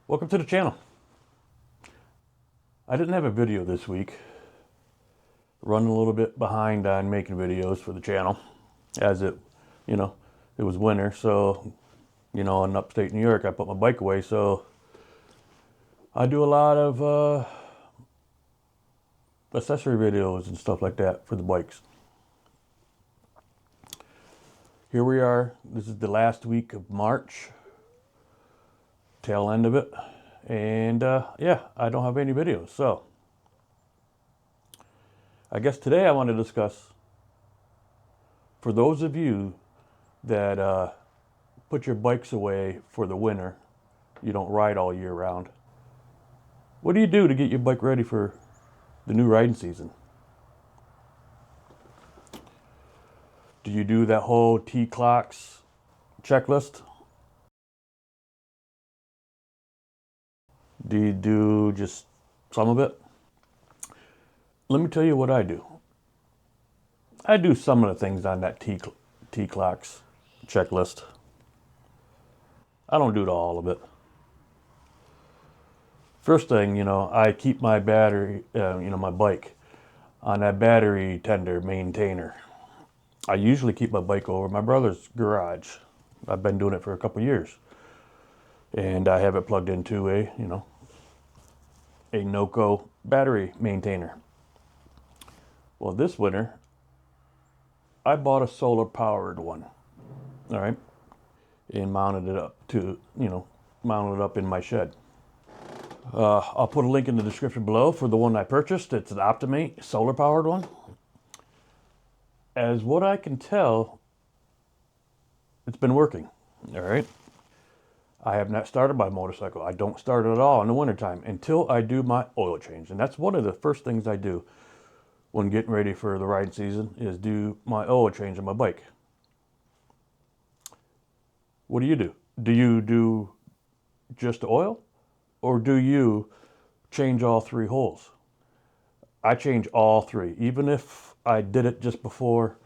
Welcome to the channel. I didn't have a video this week. Running a little bit behind on making videos for the channel as it was winter. So, in upstate New York, I put my bike away. So I do a lot of accessory videos and stuff like that for the bikes. Here we are. This is the last week of March. Tail end of it. And yeah, I don't have any videos. So I guess today I want to discuss, for those of you that put your bikes away for the winter, you don't ride all year round. What do you do to get your bike ready for the new riding season? Do you do that whole T-clocks checklist? Do you do just some of it? Let me tell you what I do. I do some of the things on that T-clocks checklist. I don't do all of it. First thing, I keep my battery, my bike on that battery tender maintainer. I usually keep my bike over my brother's garage. I've been doing it for a couple years. And I have it plugged into a Moto battery maintainer. Well, this winter, I bought a solar powered one, all right, and mounted it up in my shed. I'll put a link in the description below for the one I purchased. It's an Optimate solar powered one. As what I can tell, it's been working, all right. I have not started my motorcycle. I don't start it at all in the wintertime until I do my oil change. And that's one of the first things I do when getting ready for the riding season, is do my oil change on my bike. What do? Do you do just oil, or do you change all three holes? I change all three, even if I did it just before,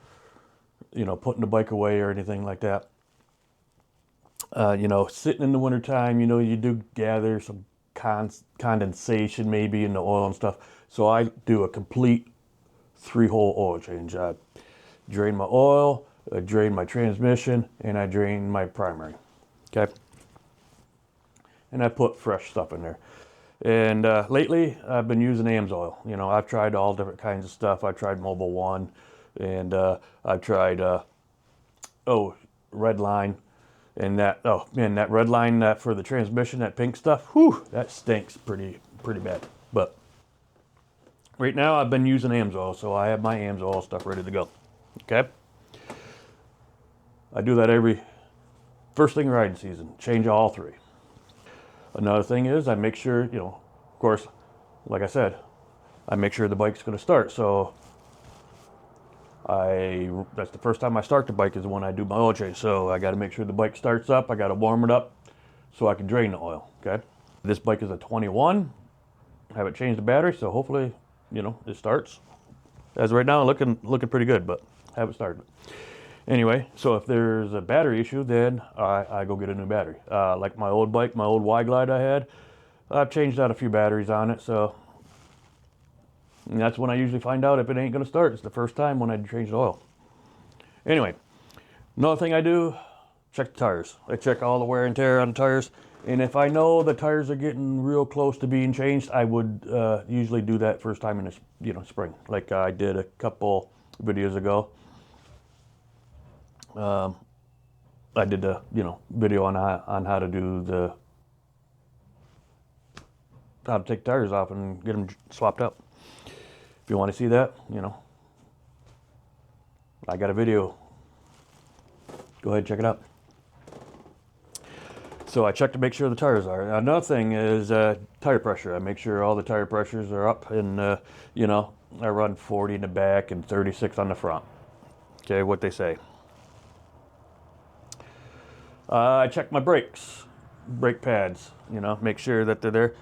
putting the bike away or anything like that. Sitting in the wintertime, you do gather some condensation maybe in the oil and stuff. So I do a complete 3-hole oil change. I drain my oil, I drain my transmission, and I drain my primary. Okay. And I put fresh stuff in there. And lately, I've been using AMSOIL. I've tried all different kinds of stuff. I tried Mobil 1, and I've tried Redline. And that Redline, that for the transmission, that pink stuff, whew, that stinks pretty bad. But right now I've been using AMSOIL, so I have my AMSOIL stuff ready to go. Okay. I do that every first thing riding season, change all three. Another thing is I make sure, of course, like I said, I make sure the bike's going to start. So that's the first time I start the bike, is when I do my oil change. So I got to make sure the bike starts up. I got to warm it up so I can drain the oil. Okay. This bike is a 21. I haven't changed the battery, so hopefully, it starts. As of right now, looking pretty good, but I haven't started it. Anyway, so if there's a battery issue, then I go get a new battery. Like my old bike, my old Y-Glide I had, I've changed out a few batteries on it. So and that's when I usually find out if it ain't going to start. It's the first time when I change the oil. Anyway, another thing I do, check the tires. I check all the wear and tear on the tires. And if I know the tires are getting real close to being changed, I would usually do that first time in the spring, like I did a couple videos ago. I did a video on how to do how to take tires off and get them swapped out. If you want to see that, I got a video. Go ahead and check it out. So I check to make sure the tires are. Another thing is tire pressure. I make sure all the tire pressures are up, and I run 40 in the back and 36 on the front. Okay, what they say. I check my brakes, brake pads, make sure that they're there.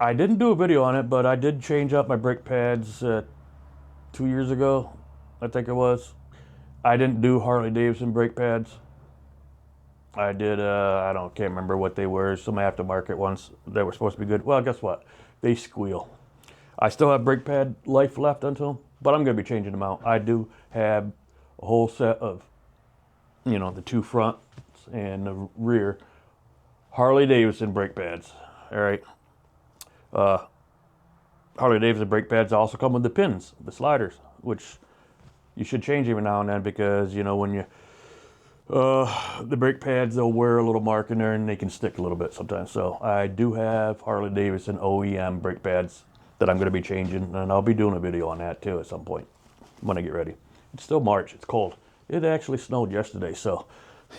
I didn't do a video on it, but I did change out my brake pads 2 years ago, I think it was. I didn't do Harley Davidson brake pads. I did, can't remember what they were, some aftermarket ones that were supposed to be good. Well, guess what? They squeal. I still have brake pad life left until them, but I'm going to be changing them out. I do have a whole set of, the two fronts and the rear Harley Davidson brake pads. All right. Harley Davidson brake pads also come with the pins, the sliders, which you should change every now and then because, when you the brake pads, they'll wear a little mark in there and they can stick a little bit sometimes. So I do have Harley Davidson OEM brake pads that I'm going to be changing, and I'll be doing a video on that too at some point when I get ready. It's still March, it's cold. It actually snowed yesterday, so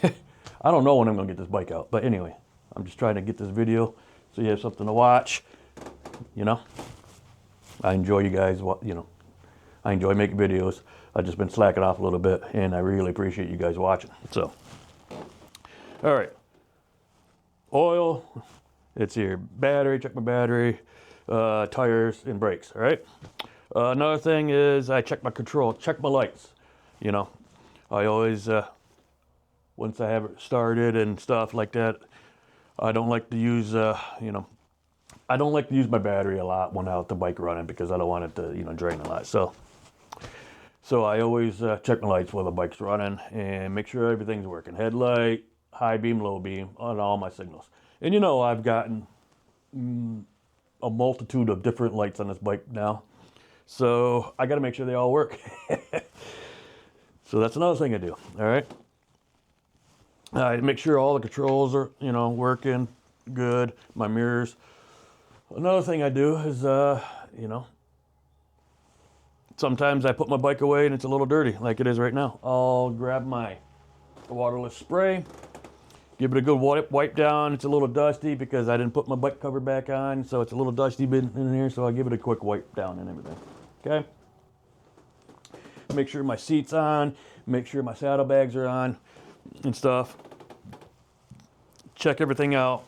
I don't know when I'm going to get this bike out. But anyway, I'm just trying to get this video so you have something to watch. I enjoy you guys, I enjoy making videos. I've just been slacking off a little bit, and I really appreciate you guys watching. So, all right. Oil, it's here. Battery, check my battery, tires, and brakes, all right? Another thing is I check my control, check my lights. I always, once I have it started and stuff like that, I don't like to use, I don't like to use my battery a lot when I have the bike running because I don't want it to, drain a lot. So I always check my lights while the bike's running and make sure everything's working. Headlight, high beam, low beam, on all my signals. And I've gotten a multitude of different lights on this bike now. So I got to make sure they all work. So that's another thing I do, all right? I make sure all the controls are, working good, my mirrors. Another thing I do is, sometimes I put my bike away and it's a little dirty, like it is right now. I'll grab my waterless spray, give it a good wipe down. It's a little dusty because I didn't put my bike cover back on, so it's a little dusty in here, so I'll give it a quick wipe down and everything, okay? Make sure my seat's on, make sure my saddlebags are on and stuff. Check everything out.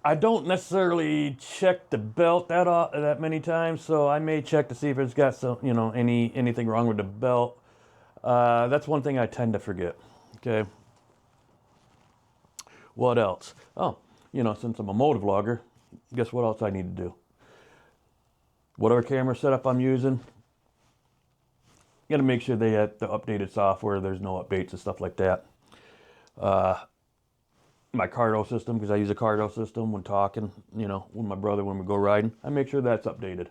I don't necessarily check the belt that many times, so I may check to see if it's got some, anything wrong with the belt. That's one thing I tend to forget. Okay. What else? Oh, since I'm a moto vlogger, guess what else I need to do? Whatever camera setup I'm using, got to make sure they have the updated software. There's no updates and stuff like that. My cardo system, because I use a cardo system when talking, with my brother when we go riding. I make sure that's updated.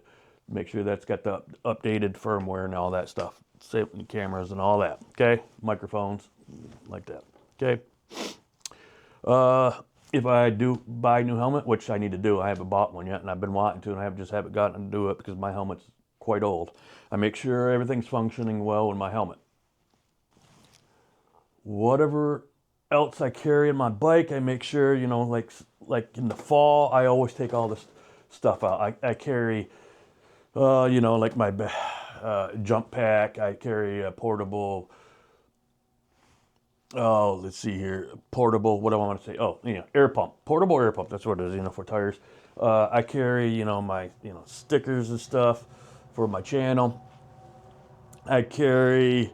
Make sure that's got the updated firmware and all that stuff. Safety cameras and all that, okay? Microphones, like that, okay? If I do buy a new helmet, which I need to do, I haven't bought one yet, and I've been wanting to, and I just haven't gotten to do it because my helmet's quite old. I make sure everything's functioning well in my helmet. Whatever else I carry in my bike, I make sure, like in the fall, I always take all this stuff out. I carry, like my jump pack. I carry a portable, let's see here, portable, what do I want to say? Oh, air pump, portable air pump. That's what it is, for tires. I carry, my, stickers and stuff for my channel. I carry,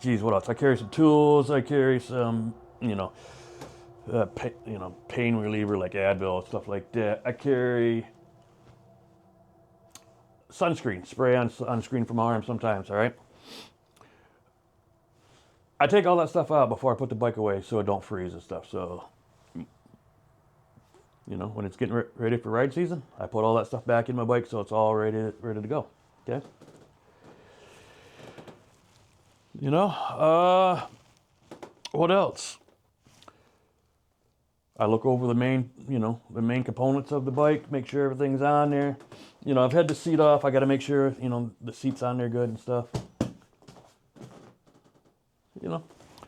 geez, what else? I carry some tools. I carry some, pain reliever like Advil, stuff like that. I carry sunscreen, spray on sunscreen from arms sometimes, all right? I take all that stuff out before I put the bike away so it don't freeze and stuff. So, when it's getting ready for ride season, I put all that stuff back in my bike so it's all ready to go, okay? What else? I look over the main, the main components of the bike, make sure everything's on there. I've had the seat off. I got to make sure, the seat's on there good and stuff.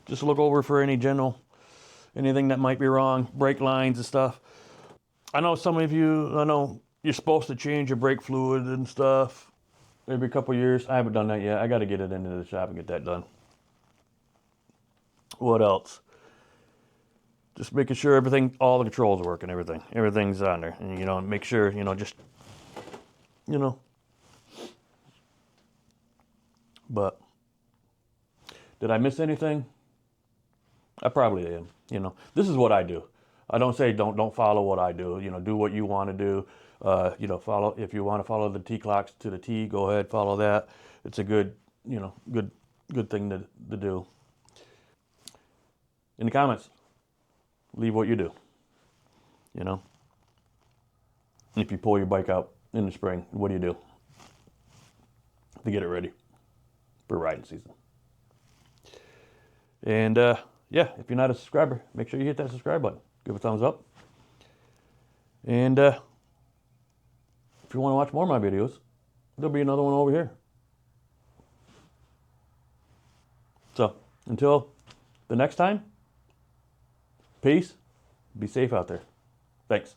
Just look over for anything that might be wrong, brake lines and stuff. I know some of you, you're supposed to change your brake fluid and stuff every couple years. I haven't done that yet. I got to get it into the shop and get that done. What else? Just making sure all the controls work and everything's on there. And, make sure, but did I miss anything? I probably am. You know, this is what I do. I don't say don't follow what I do. You know, do what you want to do. You know, follow if you want to follow the T clocks to the T. Go ahead, follow that. It's a good, you know, good thing to do. In the comments, leave what you do. You know, if you pull your bike out in the spring, what do you do to get it ready for riding season? And yeah, if you're not a subscriber, make sure you hit that subscribe button. Give a thumbs up. And if you want to watch more of my videos, there'll be another one over here. So until the next time, peace. Be safe out there. Thanks.